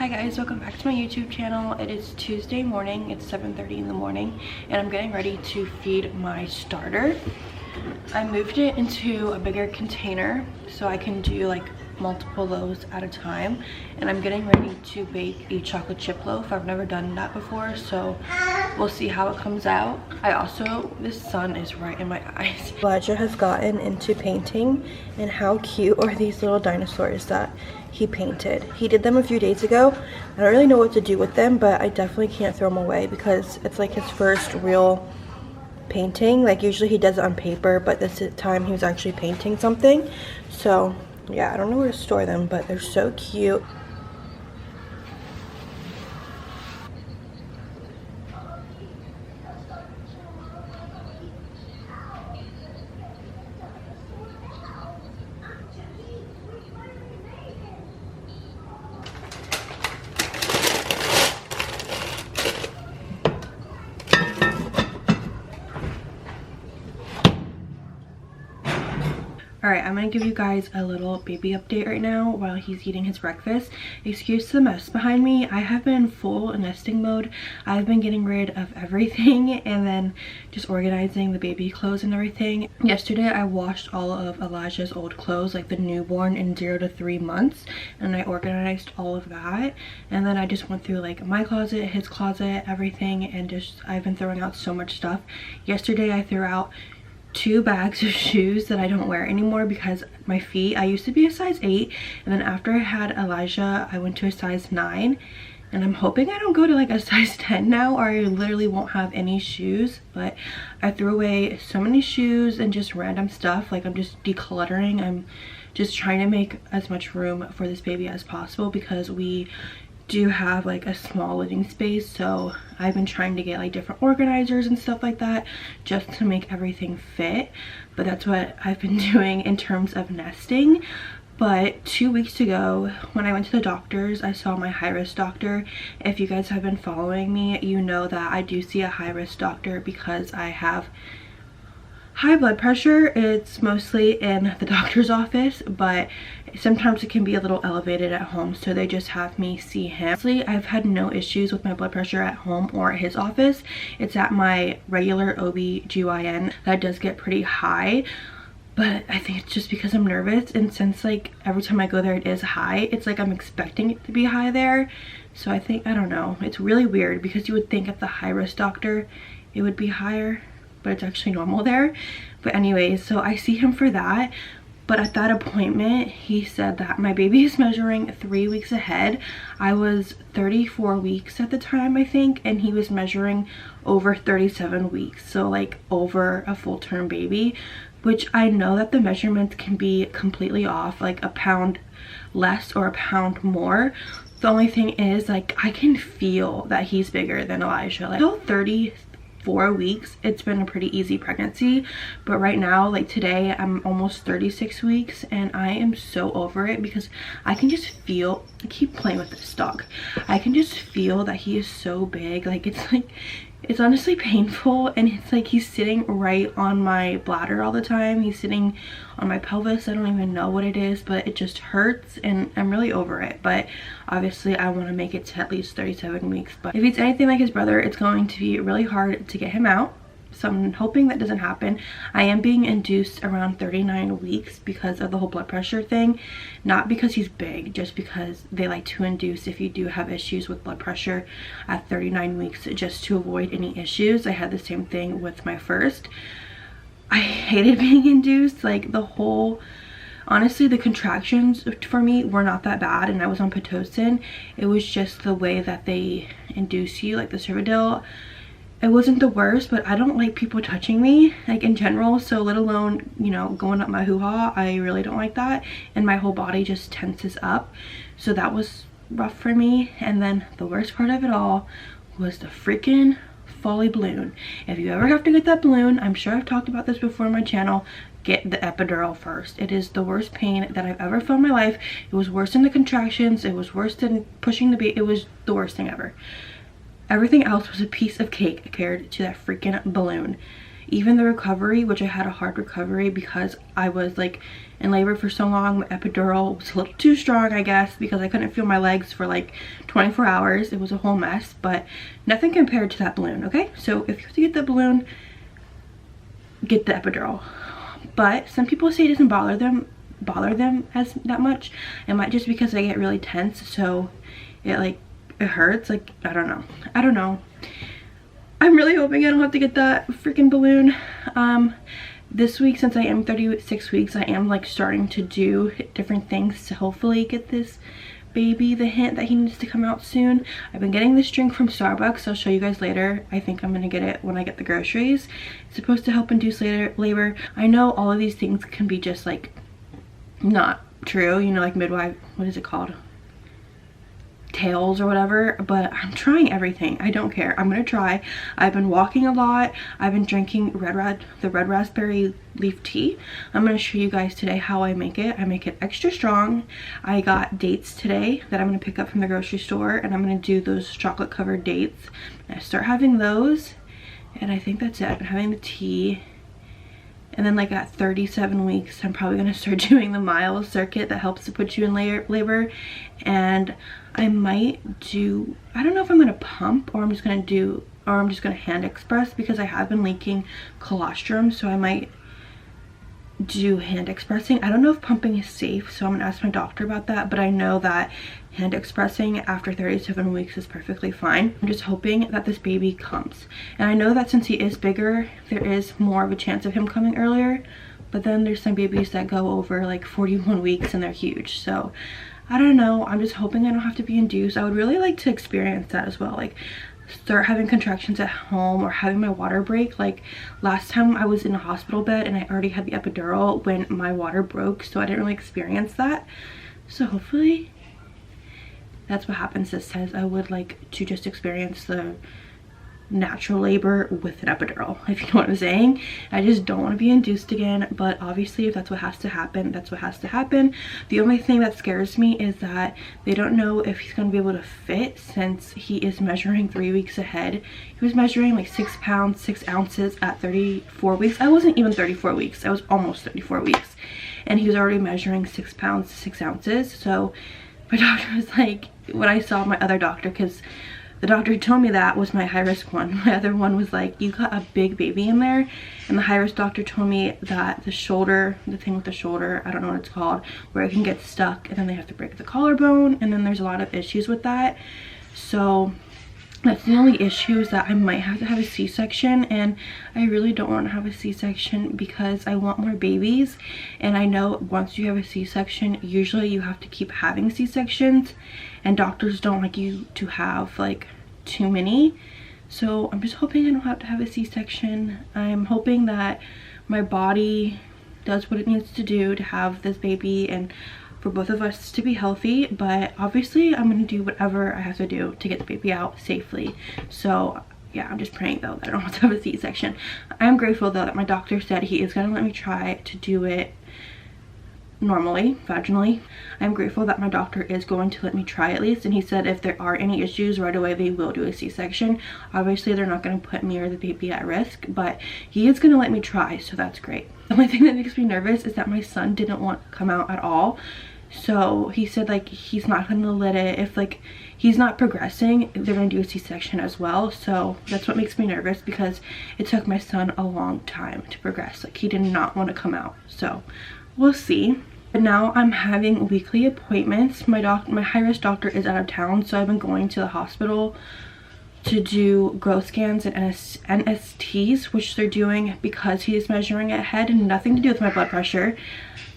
Hi guys, welcome back to my YouTube channel. It is Tuesday morning. It's 7:30 in the morning and I'm getting ready to feed my starter. I moved it into a bigger container so I can do like multiple loaves at a time, and I'm getting ready to bake a chocolate chip loaf. I've never done that before, so we'll see how it comes out. This sun is right in my eyes. Elijah has gotten into painting, and how cute are these little dinosaurs that he painted. He did them a few days ago. I don't really know what to do with them, but I definitely can't throw them away because it's like his first real painting. Like usually he does it on paper, but this time he was actually painting something. So yeah, I don't know where to store them, but they're so cute. Alright, I'm going to give you guys a little baby update right now while he's eating his breakfast. Excuse the mess behind me. I have been in full nesting mode. I've been getting rid of everything and then just organizing the baby clothes and everything. Yesterday I washed all of Elijah's old clothes, like the newborn in 0 to 3 months, and I organized all of that. And then I just went through like my closet, his closet, everything, and just I've been throwing out so much stuff. Yesterday I threw out 2 bags of shoes that I don't wear anymore because my feet, I used to be a size 8, and then after I had Elijah I went to a size 9, and I'm hoping I don't go to like a size 10 now, or I literally won't have any shoes. But I threw away so many shoes and just random stuff. Like I'm just decluttering. I'm just trying to make as much room for this baby as possible because we do have like a small living space, so I've been trying to get like different organizers and stuff like that just to make everything fit. But that's what I've been doing in terms of nesting. But 2 weeks ago when I went to the doctors, I saw my high-risk doctor. If you guys have been following me, you know that I do see a high-risk doctor because I have high blood pressure. It's mostly in the doctor's office, but sometimes it can be a little elevated at home, so they just have me see him. Honestly, I've had no issues with my blood pressure at home or at his office. It's at my regular OB/GYN that does get pretty high, but I think it's just because I'm nervous, and since like every time I go there it is high, it's like I'm expecting it to be high there. So I think, I don't know, it's really weird because you would think at the high-risk doctor it would be higher, but it's actually normal there. But anyways, so I see him for that. But at that appointment he said that my baby is measuring 3 weeks ahead. I was 34 weeks at the time, I think, and he was measuring over 37 weeks, so like over a full-term baby, which I know that the measurements can be completely off, like a pound less or a pound more. The only thing is, like, I can feel that he's bigger than Elijah. Like, until 34 weeks it's been a pretty easy pregnancy, but right now, like today, I'm almost 36 weeks and I am so over it because I can just feel, I keep playing with this dog, I can just feel that he is so big. Like it's honestly painful, and it's like he's sitting right on my bladder all the time. He's sitting on my pelvis. I don't even know what it is, but it just hurts and I'm really over it. But obviously I want to make it to at least 37 weeks. But if he's anything like his brother, it's going to be really hard to get him out. So I'm hoping that doesn't happen. I am being induced around 39 weeks because of the whole blood pressure thing. Not because he's big, just because they like to induce if you do have issues with blood pressure at 39 weeks, just to avoid any issues. I had the same thing with my first. I hated being induced. Like honestly, the contractions for me were not that bad, and I was on Pitocin. It was just the way that they induce you, like the Cervidil. It wasn't the worst, but I don't like people touching me, like in general, so let alone, you know, going up my hoo-ha. I really don't like that, and my whole body just tenses up, so that was rough for me. And then the worst part of it all was the freaking Foley balloon. If you ever have to get that balloon, I'm sure I've talked about this before on my channel, get the epidural first. It is the worst pain that I've ever felt in my life. It was worse than the contractions, it was worse than pushing the baby. It was the worst thing ever. Everything else was a piece of cake compared to that freaking balloon. even the recovery, which I had a hard recovery because I was like in labor for so long. My epidural was a little too strong, I guess, because I couldn't feel my legs for like 24 hours. It was a whole mess, but nothing compared to that balloon. Okay, so if you have to get the balloon, get the epidural. But some people say it doesn't bother them as that much. It might just because I get really tense, so it hurts. Like, I don't know. I'm really hoping I don't have to get that freaking balloon. This week, since I am 36 weeks, I am like starting to do different things to hopefully get this baby the hint that he needs to come out soon. I've been getting this drink from Starbucks. I'll show you guys later. I think I'm gonna get it when I get the groceries. It's supposed to help induce labor. I know all of these things can be just like not true, you know, like midwife, what is it called, tales or whatever, but I'm trying everything. I don't care. I'm gonna try. I've been walking a lot. I've been drinking the red raspberry leaf tea. I'm gonna show you guys today how I make it. I make it extra strong. I got dates today that I'm gonna pick up from the grocery store, and I'm gonna do those chocolate covered dates. And I start having those, and I think that's it. I've been having the tea. And then like at 37 weeks, I'm probably gonna start doing the mile circuit that helps to put you in labor. And I might do, I don't know if I'm gonna pump or I'm just gonna hand express, because I have been leaking colostrum, so I might do hand expressing. I don't know if pumping is safe, so I'm gonna ask my doctor about that, but I know that hand expressing after 37 weeks is perfectly fine. I'm just hoping that this baby comes. And I know that since he is bigger, there is more of a chance of him coming earlier, but then there's some babies that go over like 41 weeks and they're huge. So I don't know. I'm just hoping I don't have to be induced. I would really like to experience that as well. Like start having contractions at home or having my water break. Like last time I was in a hospital bed and I already had the epidural when my water broke, so I didn't really experience that. So hopefully that's what happens this time. I would like to just experience the natural labor with an epidural, if you know what I'm saying. I just don't want to be induced again, but obviously if that's what has to happen, that's what has to happen. The only thing that scares me is that they don't know if he's going to be able to fit, since he is measuring 3 weeks ahead. He was measuring like 6 pounds 6 ounces at 34 weeks. I wasn't even 34 weeks, I was almost 34 weeks, and he was already measuring 6 pounds 6 ounces. So my doctor was like, when I saw my other doctor, because the doctor who told me that was my high-risk one. My other one was like, you got a big baby in there. And the high-risk doctor told me that the shoulder, the thing with the shoulder, I don't know what it's called, where it can get stuck and then they have to break the collarbone, and then there's a lot of issues with that. So that's the only issue, is that I might have to have a C-section, and I really don't want to have a C-section because I want more babies. And I know once you have a C-section, usually you have to keep having C-sections, and doctors don't like you to have like too many. So I'm just hoping I don't have to have a C-section. I'm hoping that my body does what it needs to do to have this baby and for both of us to be healthy, but obviously I'm gonna do whatever I have to do to get the baby out safely. So yeah, I'm just praying though that I don't have to have a C-section. I'm grateful though that my doctor said he is gonna let me try to do it normally, vaginally. I'm grateful that my doctor is going to let me try at least, and he said if there are any issues right away, they will do a C-section. Obviously they're not going to put me or the baby at risk, but he is going to let me try, so that's great. The only thing that makes me nervous is that my son didn't want to come out at all. So he said like he's not going to let it, if like he's not progressing, they're going to do a C-section as well. So that's what makes me nervous, because it took my son a long time to progress. Like he did not want to come out, so we'll see. But now I'm having weekly appointments. My high-risk doctor is out of town, so I've been going to the hospital to do growth scans and NSTs, which they're doing because he is measuring ahead, and nothing to do with my blood pressure,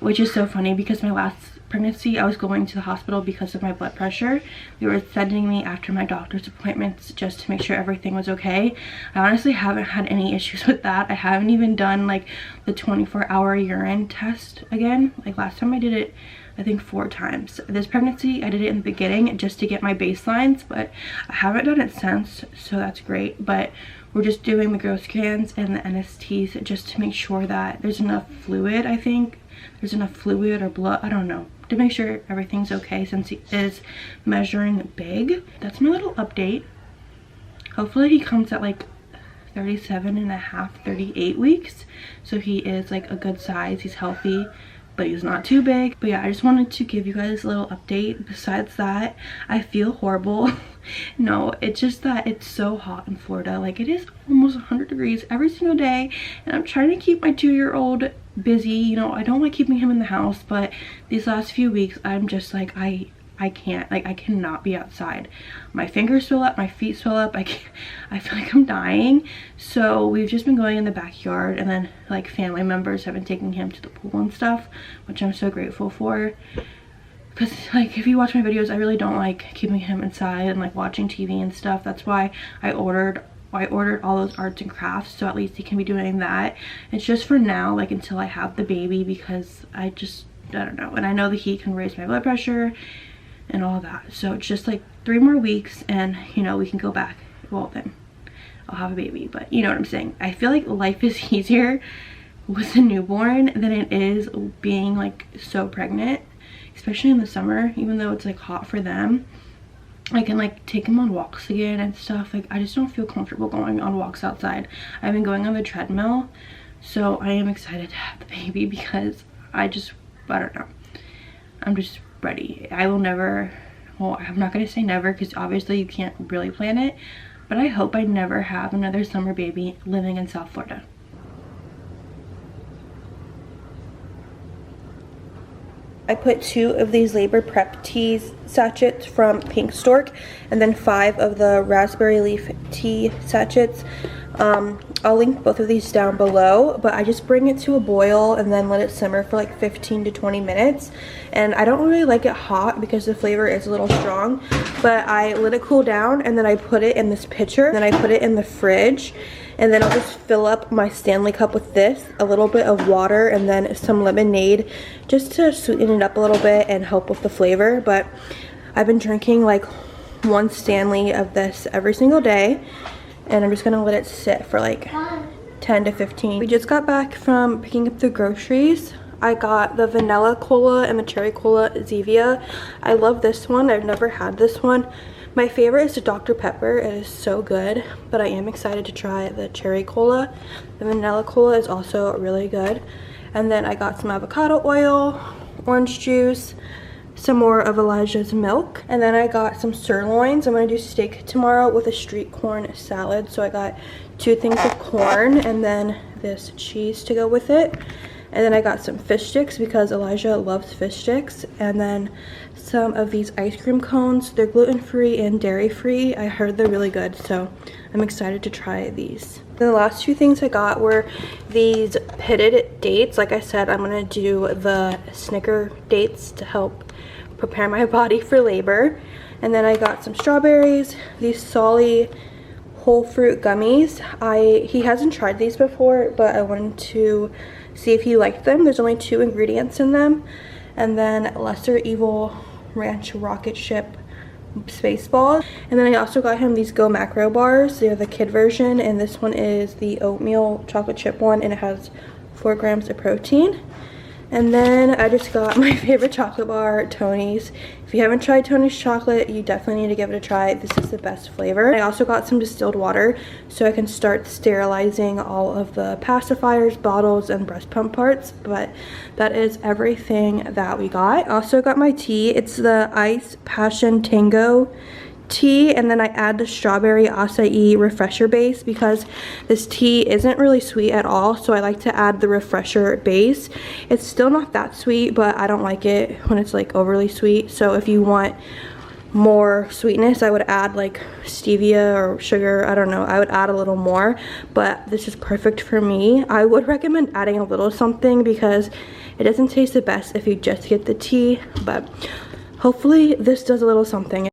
which is so funny because my last pregnancy I was going to the hospital because of my blood pressure. They were sending me after my doctor's appointments just to make sure everything was okay. I honestly haven't had any issues with that. I haven't even done like the 24-hour urine test again. Like last time I did it I think 4 times. This pregnancy I did it in the beginning just to get my baselines, but I haven't done it since, so that's great. But we're just doing the growth scans and the NSTs just to make sure that there's enough fluid. I think there's enough fluid or blood, I don't know, to make sure everything's okay since he is measuring big. That's my little update. Hopefully he comes at like 37 and a half, 38 weeks. So he is like a good size, he's healthy, but he's not too big. But yeah, I just wanted to give you guys a little update. Besides that, I feel horrible. No, it's just that it's so hot in Florida. Like, it is almost 100 degrees every single day, and I'm trying to keep my 2-year-old busy. You know, I don't like keeping him in the house, but these last few weeks I'm just like, I can't, like, I cannot be outside. My fingers swell up, my feet swell up. I feel like I'm dying. So we've just been going in the backyard, and then like family members have been taking him to the pool and stuff, which I'm so grateful for. Because like, if you watch my videos, I really don't like keeping him inside and like watching TV and stuff. That's why I ordered all those arts and crafts, so at least he can be doing that. It's just for now, like until I have the baby, because I don't know. And I know the heat can raise my blood pressure and all that. So it's just like 3 more weeks, and you know, we can go back. Well, then I'll have a baby, but you know what I'm saying. I feel like life is easier with a newborn than it is being like so pregnant, especially in the summer. Even though it's like hot for them, I can like take them on walks again and stuff. Like, I just don't feel comfortable going on walks outside. I've been going on the treadmill, so I am excited to have the baby, because I don't know, I'm just ready. I will never, well, I'm not gonna say never, because obviously you can't really plan it, but I hope I never have another summer baby living in South Florida. I put 2 of these labor prep teas sachets from Pink Stork, and then 5 of the raspberry leaf tea sachets. I'll link both of these down below, but I just bring it to a boil and then let it simmer for like 15 to 20 minutes. And I don't really like it hot because the flavor is a little strong, but I let it cool down, and then I put it in this pitcher, and then I put it in the fridge. And then I'll just fill up my Stanley cup with this, a little bit of water, and then some lemonade, just to sweeten it up a little bit and help with the flavor. But I've been drinking like 1 Stanley of this every single day, and I'm just gonna let it sit for like 10 to 15. We just got back from picking up the groceries. I got the vanilla cola and the cherry cola Zevia. I love this one. I've never had this one. My favorite is the Dr. Pepper. It is so good, but I am excited to try the cherry cola. The vanilla cola is also really good. And then I got some avocado oil, orange juice, some more of Elijah's milk, and then I got some sirloins. I'm gonna do steak tomorrow with a street corn salad. So I got 2 things of corn and then this cheese to go with it. And then I got some fish sticks because Elijah loves fish sticks. And then some of these ice cream cones. They're gluten-free and dairy-free. I heard they're really good, so I'm excited to try these. The last 2 things I got were these pitted dates. Like I said, I'm gonna do the Snicker dates to help prepare my body for labor. And then I got some strawberries, these Solly whole fruit gummies. He hasn't tried these before, but I wanted to see if he liked them. There's only 2 ingredients in them. And then Lesser Evil Ranch Rocket Ship space balls. And then I also got him these Go Macro bars. They're the kid version, and this one is the oatmeal chocolate chip one, and it has 4 grams of protein. And then I just got my favorite chocolate bar, Tony's. If you haven't tried Tony's chocolate, you definitely need to give it a try. This is the best flavor. I also got some distilled water so I can start sterilizing all of the pacifiers, bottles, and breast pump parts. But that is everything that we got. I also got my tea. It's the Ice Passion Tango tea, and then I add the strawberry acai refresher base because this tea isn't really sweet at all, so I like to add the refresher base. It's still not that sweet, but I don't like it when it's like overly sweet. So if you want more sweetness, I would add like stevia or sugar. I don't know, I would add a little more, but this is perfect for me. I would recommend adding a little something because it doesn't taste the best if you just get the tea, but hopefully this does a little something.